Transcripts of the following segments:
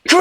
So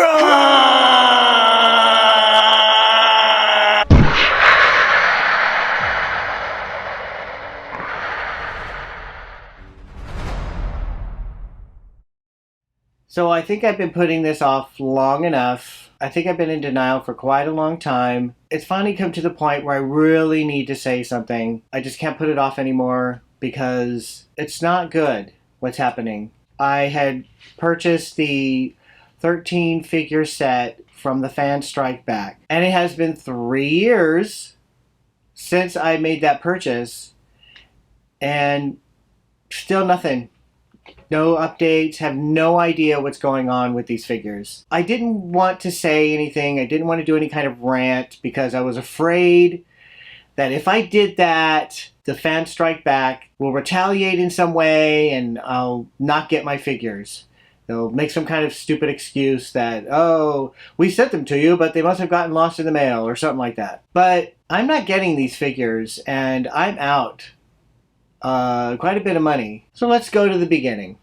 I think I've been putting this off long enough. I think I've been in denial for quite a long time. It's finally come to the point where I really need to say something. I just can't put it off anymore because it's not good what's happening. I had purchased the 13 figure set from the Fan Strike Back, and it has been 3 years since I made that purchase, and still nothing. No updates, have no idea what's going on with these figures. I didn't want to say anything. I didn't want to do any kind of rant because I was afraid that if I did that, the Fan Strike Back will retaliate in some way and I'll not get my figures. They'll make some kind of stupid excuse that, oh, we sent them to you, but they must have gotten lost in the mail or something like that. But I'm not getting these figures and I'm out quite a bit of money. So let's go to the beginning.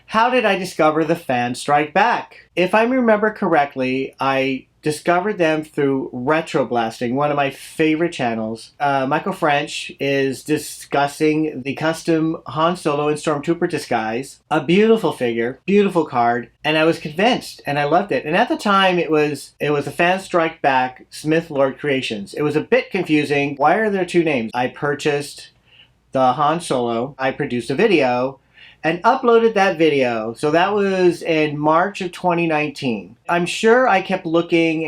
How did I discover the Fan Strike Back? If I remember correctly, I discovered them through Retro Blasting, one of my favorite channels. Michael French is discussing the custom Han Solo and Stormtrooper disguise. A beautiful figure, beautiful card, and I was convinced, and I loved it. And at the time, it was the Fan Strike Back Smith Lord Creations. It was a bit confusing. Why are there two names? I purchased the Han Solo. I produced a video and uploaded that video. So that was in March of 2019. I'm sure I kept looking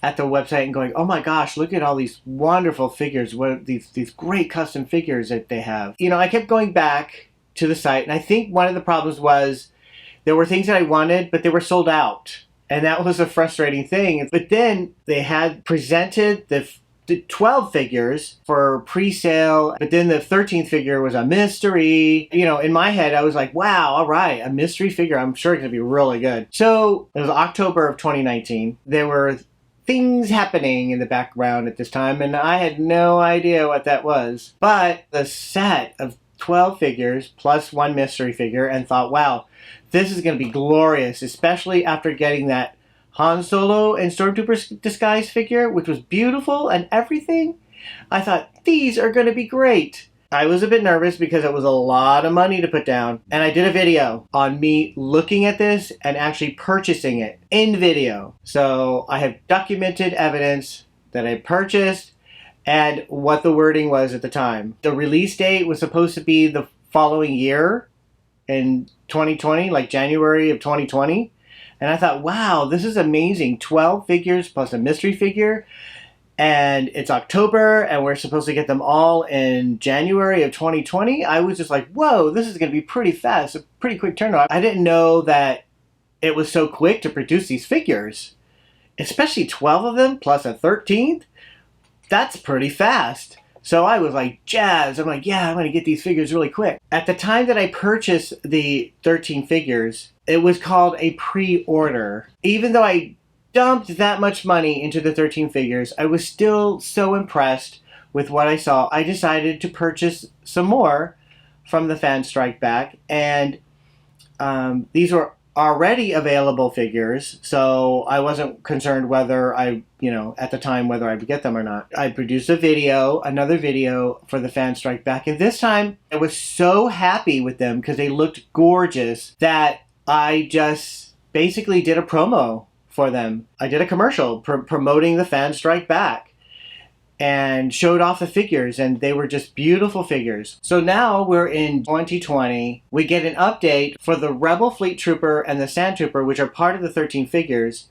at the website and going, oh my gosh, look at all these wonderful figures, what these great custom figures that they have. You know, I kept going back to the site, and I think one of the problems was there were things that I wanted, but they were sold out. And that was a frustrating thing. But then they had presented the 12 figures for pre-sale, but then the 13th figure was a mystery. You know, in my head, I was like, wow, all right, a mystery figure. I'm sure it's going to be really good. So it was October of 2019. There were things happening in the background at this time, and I had no idea what that was. But the set of 12 figures plus one mystery figure, and thought, wow, this is going to be glorious, especially after getting that Han Solo and Stormtrooper disguise figure, which was beautiful and everything. I thought, these are going to be great. I was a bit nervous because it was a lot of money to put down. And I did a video on me looking at this and actually purchasing it in video. So I have documented evidence that I purchased and what the wording was at the time. The release date was supposed to be the following year in 2020, like January of 2020. And I thought, wow, this is amazing. 12 figures plus a mystery figure. And it's October, and we're supposed to get them all in January of 2020. I was just like, whoa, this is going to be pretty fast, a pretty quick turnaround. I didn't know that it was so quick to produce these figures. Especially 12 of them plus a 13th. That's pretty fast. So I was like, jazzed. I'm like, yeah, I'm going to get these figures really quick. At the time that I purchased the 13 figures, it was called a pre-order. Even though I dumped that much money into the 13 figures, I was still so impressed with what I saw. I decided to purchase some more from the Fan Strike Back, and these were already available figures, so I wasn't concerned whether at the time, whether I would get them or not. I produced another video for the Fan Strike Back, and this time I was so happy with them because they looked gorgeous that I just basically did a promo for them. I did a commercial promoting the Fan Strike Back and showed off the figures, and they were just beautiful figures. So now we're in 2020. We get an update for the Rebel Fleet Trooper and the Sand Trooper, which are part of the 13 figures.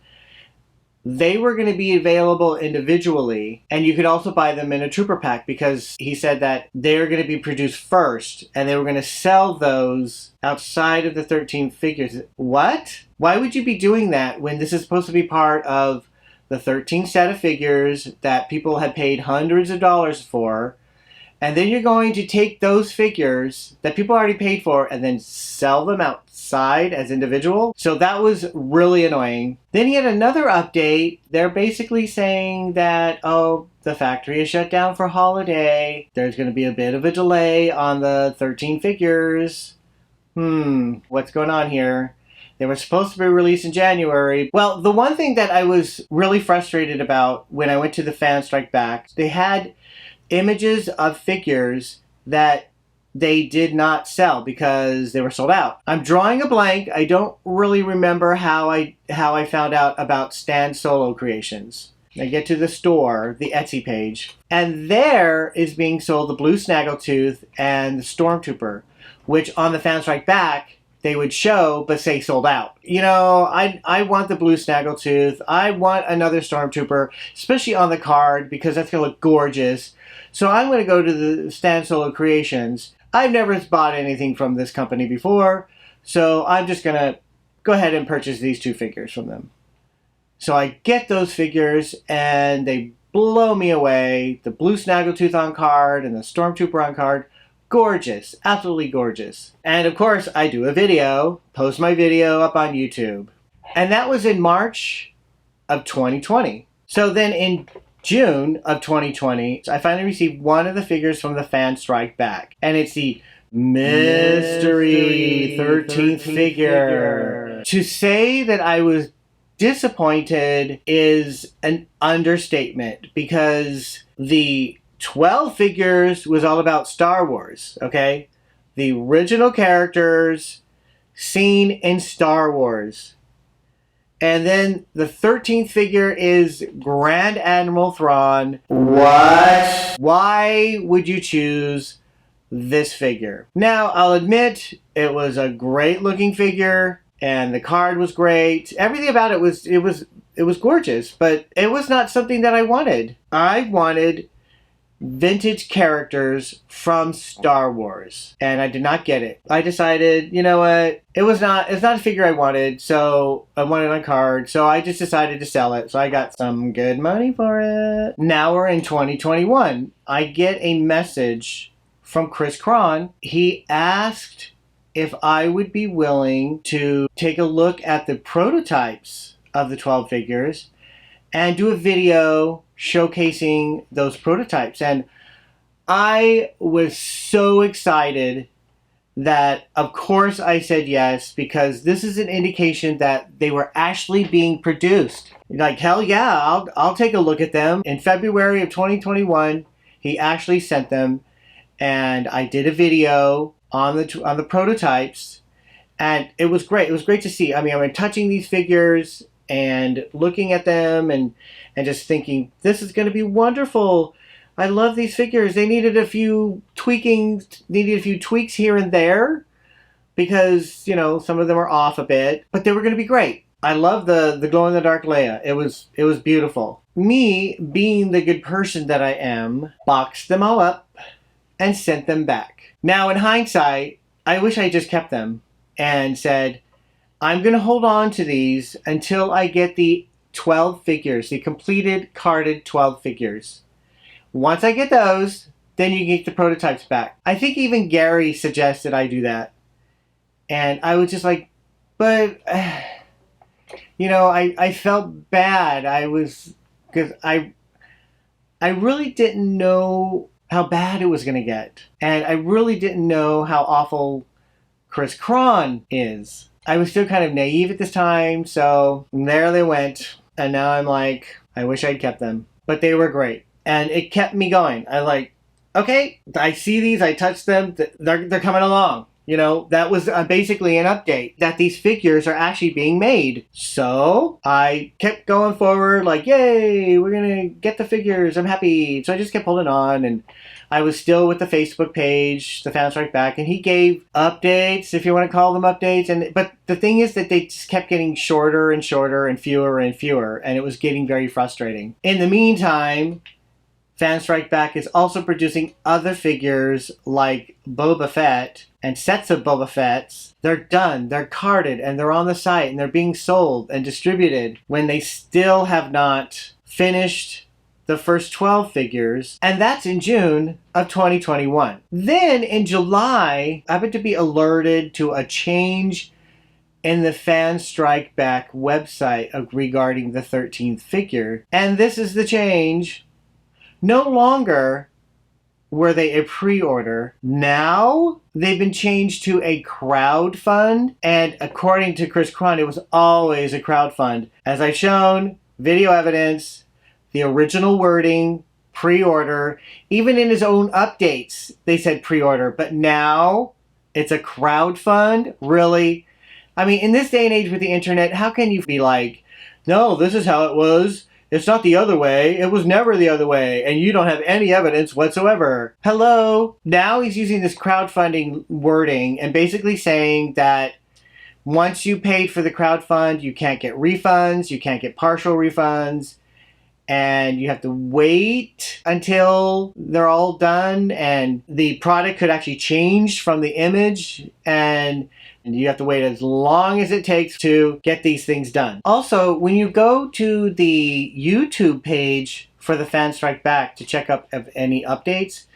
They were going to be available individually, and you could also buy them in a Trooper pack because he said that they're going to be produced first, and they were going to sell those outside of the 13 figures. What? Why would you be doing that when this is supposed to be part of the 13 set of figures that people had paid hundreds of dollars for, and then you're going to take those figures that people already paid for and then sell them outside as individual? So that was really annoying. Then he had another update. They're basically saying that, oh, the factory is shut down for holiday. There's going to be a bit of a delay on the 13 figures. What's going on here? They were supposed to be released in January. Well, the one thing that I was really frustrated about when I went to the Fan Strike Back, they had images of figures that they did not sell because they were sold out. I'm drawing a blank. I don't really remember how I found out about Stan Solo Creations. I get to the store, the Etsy page, and there is being sold the Blue Snaggletooth and the Stormtrooper, which on the Fan Strike Back they would show but say sold out. You know, I want the Blue Snaggletooth. I want another Stormtrooper, especially on the card because that's going to look gorgeous. So I'm going to go to the Stan Solo Creations. I've never bought anything from this company before, so I'm just going to go ahead and purchase these two figures from them. So I get those figures, and they blow me away. The Blue Snaggletooth on card and the Stormtrooper on card. Gorgeous. Absolutely gorgeous. And of course, I do a video, post my video up on YouTube. And that was in March of 2020. So then in June of 2020, I finally received one of the figures from the Fan Strike Back. And it's the Mystery 13th figure. To say that I was disappointed is an understatement because the 12 figures was all about Star Wars, okay? The original characters seen in Star Wars. And then the 13th figure is Grand Admiral Thrawn. What? Why would you choose this figure? Now, I'll admit it was a great looking figure. And the card was great. Everything about it was gorgeous, but it was not something that I wanted. I wanted vintage characters from Star Wars, and I did not get it. I decided, you know what? It's not a figure I wanted, so I wanted on card, so I just decided to sell it. So I got some good money for it. Now we're in 2021. I get a message from Chris Cron. He asked if I would be willing to take a look at the prototypes of the 12 figures and do a video showcasing those prototypes. And I was so excited that, of course, I said yes, because this is an indication that they were actually being produced. Like, hell yeah, I'll take a look at them. In February of 2021, he actually sent them, and I did a video on the prototypes, and it was great. It was great to see. I mean, I'm touching these figures and looking at them and just thinking, this is going to be wonderful. I love these figures. They needed a few tweaks here and there because, you know, some of them are off a bit, but they were going to be great. I love the glow-in-the-dark Leia. It was beautiful. Me, being the good person that I am, boxed them all up and sent them back. Now, in hindsight, I wish I just kept them and said, I'm going to hold on to these until I get the 12 figures, the completed carded 12 figures. Once I get those, then you get the prototypes back. I think even Gary suggested I do that. And I was just like, but, you know, I felt bad. Because I really didn't know how bad it was going to get. And I really didn't know how awful Chris Cron is. I was still kind of naive at this time, so there they went. And now I'm like, I wish I'd kept them. But they were great. And it kept me going. I like, okay, I see these, I touch them, they're coming along. You know, that was basically an update that these figures are actually being made. So I kept going forward like, yay, we're going to get the figures. I'm happy. So I just kept holding on, and I was still with the Facebook page, the Fan Strike Back, and he gave updates, if you want to call them updates. But the thing is that they just kept getting shorter and shorter and fewer, and it was getting very frustrating. In the meantime, Fan Strike Back is also producing other figures like Boba Fett and sets of Boba Fett's. They're done, they're carded, and they're on the site, and they're being sold and distributed when they still have not finished the first 12 figures, and that's in June of 2021. Then in July, I happened to be alerted to a change in the Fan Strike Back website regarding the 13th figure, and this is the change. No longer were they a pre-order. Now they've been changed to a crowdfund, and according to Chris Cron, it was always a crowdfund. As I've shown, video evidence, the original wording, pre-order. Even in his own updates, they said pre-order, but now it's a crowdfund? Really? I mean, in this day and age with the internet, how can you be like, no, this is how it was. It's not the other way. It was never the other way. And you don't have any evidence whatsoever. Hello? Now he's using this crowdfunding wording and basically saying that once you paid for the crowdfund, you can't get refunds, you can't get partial refunds, and you have to wait until they're all done, and the product could actually change from the image, and you have to wait as long as it takes to get these things done. Also, when you go to the YouTube page for the Fans Strike Back to check up any updates,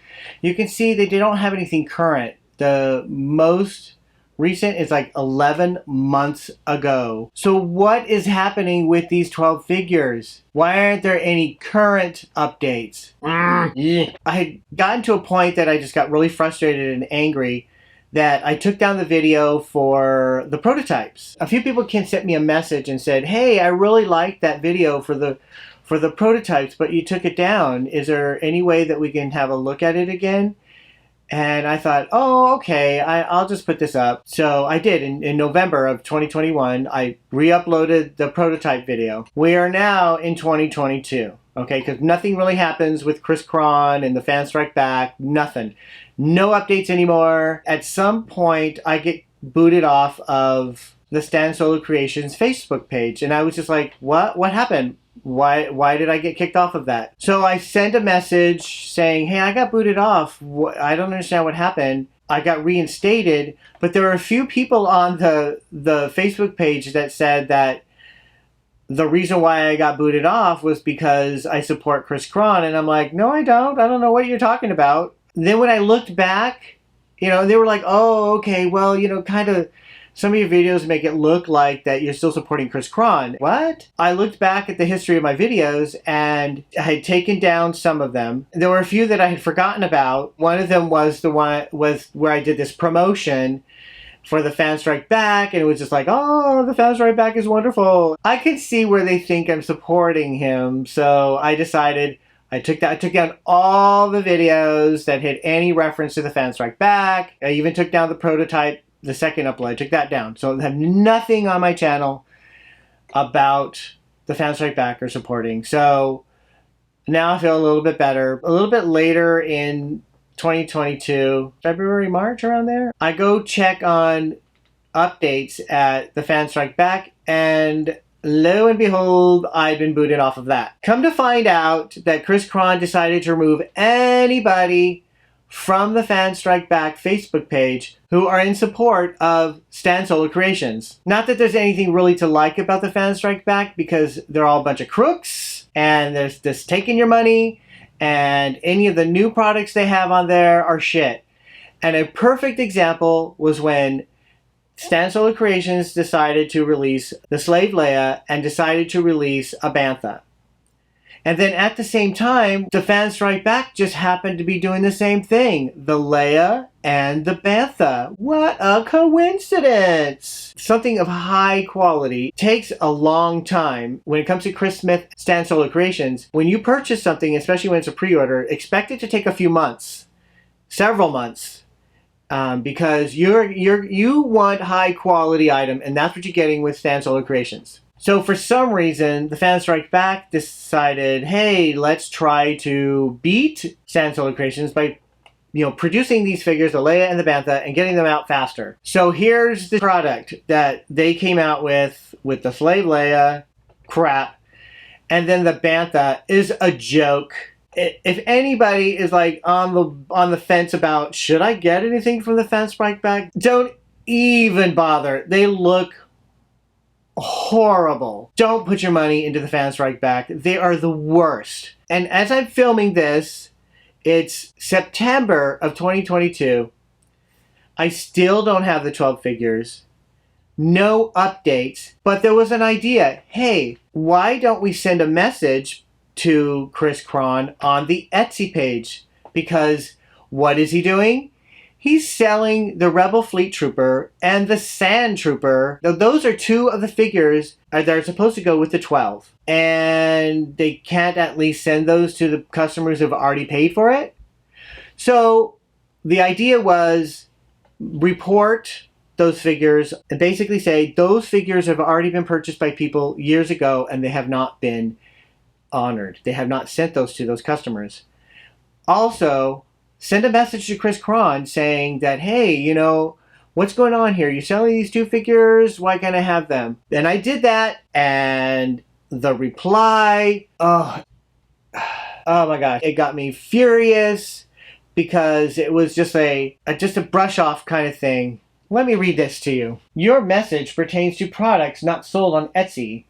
you can see that they don't have anything current. The most recent is like 11 months ago. So what is happening with these 12 figures? Why aren't there any current updates? I had gotten to a point that I just got really frustrated and angry that I took down the video for the prototypes. A few people sent me a message and said, hey, I really liked that video for the prototypes, but you took it down. Is there any way that we can have a look at it again? And I thought, oh, okay, I'll just put this up. So I did. In November of 2021, I re-uploaded the prototype video. We are now in 2022, okay? Because nothing really happens with Chris Cron and the Fans Strike Back, nothing. No updates anymore. At some point, I get booted off of the Stan Solo Creations Facebook page. And I was just like, what? What happened? Why did I get kicked off of that? So I sent a message saying, hey, I got booted off. I don't understand what happened. I got reinstated, but there were a few people on the Facebook page that said that the reason why I got booted off was because I support Chris Cron. And I'm like, no, I don't. I don't know what you're talking about. Then when I looked back, they were like, oh, okay, well, kind of, some of your videos make it look like that you're still supporting Chris Cron. What? I looked back at the history of my videos and I had taken down some of them. There were a few that I had forgotten about. One of them was where I did this promotion for the Fans Strike Back, and it was just like, oh, the Fans Strike Back is wonderful. I could see where they think I'm supporting him, so I decided I took down all the videos that had any reference to the Fans Strike Back. I even took down the prototype. The second upload, I took that down. So I have nothing on my channel about the Fans Strike Back or supporting. So now I feel a little bit better. A little bit later in 2022, February, March, around there, I go check on updates at the Fans Strike Back, and lo and behold, I've been booted off of that. Come to find out that Chris Cron decided to remove anybody from the Fans Strike Back Facebook page who are in support of Stan Solo Creations. Not that there's anything really to like about the Fans Strike Back, because they're all a bunch of crooks and they're just taking your money, and any of the new products they have on there are shit. And a perfect example was when Stan Solo Creations decided to release the Slave Leia and decided to release a Bantha. And then at the same time, the Fans Strike Back just happened to be doing the same thing. The Leia and the Bantha. What a coincidence! Something of high quality takes a long time. When it comes to Chris Smith, Stan Solo Creations, when you purchase something, especially when it's a pre-order, expect it to take a few months. Several months. Because you want high quality item, and that's what you're getting with Stan Solo Creations. So for some reason, the Fans Strike Back decided, hey, let's try to beat Stan Solo Creations by, producing these figures, the Leia and the Bantha, and getting them out faster. So here's the product that they came out with the Slave Leia, crap, and then the Bantha is a joke. If anybody is like on the fence about, should I get anything from the Fans Strike Back, don't even bother. They look horrible. Don't put your money into the Fans Strike Back. They are the worst. And as I'm filming this, it's September of 2022. I still don't have the 12 figures. No updates. But there was an idea. Hey, why don't we send a message to Chris Cron on the Etsy page? Because What is he doing? He's selling the Rebel Fleet Trooper and the Sand Trooper. Now, those are two of the figures that are supposed to go with the 12. And they can't at least send those to the customers who have already paid for it. So the idea was report those figures and basically say those figures have already been purchased by people years ago and they have not been honored. They have not sent those to those customers. Also, send a message to Chris Cron saying that, hey, you know, what's going on here? You're selling these two figures. Why can't I have them? And I did that, and the reply, oh my gosh, it got me furious because it was just a brush off kind of thing. Let me read this to you. Your message pertains to products not sold on Etsy.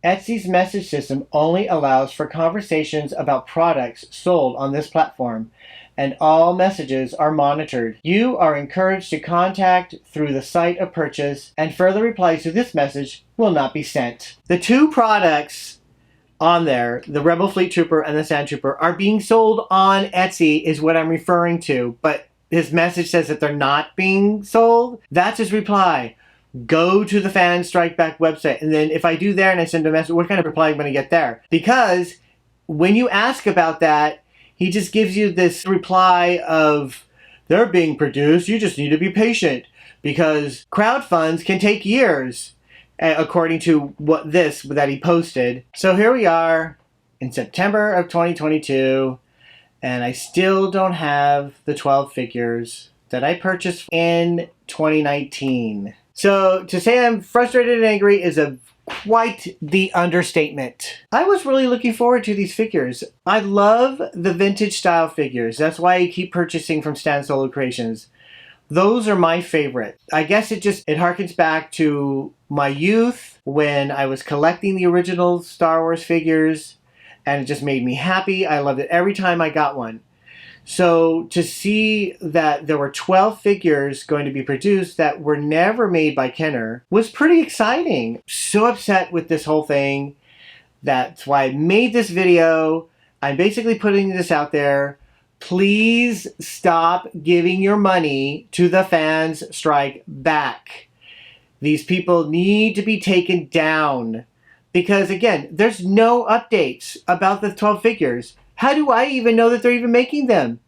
Etsy's message system only allows for conversations about products sold on this platform, and all messages are monitored. You are encouraged to contact through the site of purchase, and further replies to this message will not be sent. The two products on there, the Rebel Fleet Trooper and the Sand Trooper, are being sold on Etsy is what I'm referring to, but his message says that they're not being sold. That's his reply. Go to the Fan Strike Back website. And then if I do there and I send a message, what kind of reply am I going to get there? Because when you ask about that, he just gives you this reply of, they're being produced, you just need to be patient. Because crowdfunds can take years, according to that he posted. So here we are in September of 2022, and I still don't have the 12 figures that I purchased in 2019. So to say I'm frustrated and angry is quite the understatement. I was really looking forward to these figures. I love the vintage style figures. That's why I keep purchasing from Stan Solo Creations. Those are my favorite. I guess it harkens back to my youth when I was collecting the original Star Wars figures, and it just made me happy. I loved it every time I got one. So to see that there were 12 figures going to be produced that were never made by Kenner was pretty exciting. So upset with this whole thing. That's why I made this video. I'm basically putting this out there. Please stop giving your money to the Fans Strike Back. These people need to be taken down. Because again, there's no updates about the 12 figures. How do I even know that they're even making them?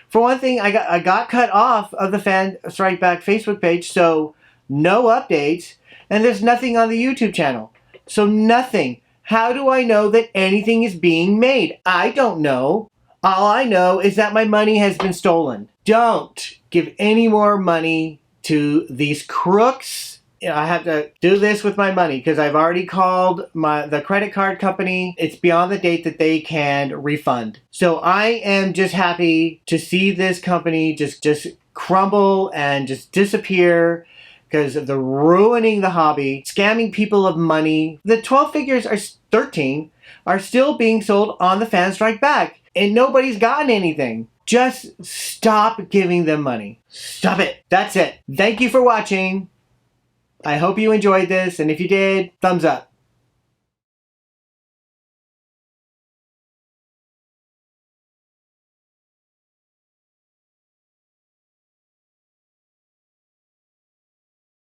For one thing, I got cut off of the Fan Strike Back Facebook page, so no updates. And there's nothing on the YouTube channel. So nothing. How do I know that anything is being made? I don't know. All I know is that my money has been stolen. Don't give any more money to these crooks. You know, I have to do this with my money because I've already called the credit card company. It's beyond the date that they can refund. So I am just happy to see this company just crumble and just disappear because of the ruining the hobby, scamming people of money. The 12 figures 13 are still being sold on the Fan Strike Back, and nobody's gotten anything. Just stop giving them money. Stop it. That's it. Thank you for watching. I hope you enjoyed this, and if you did, thumbs up.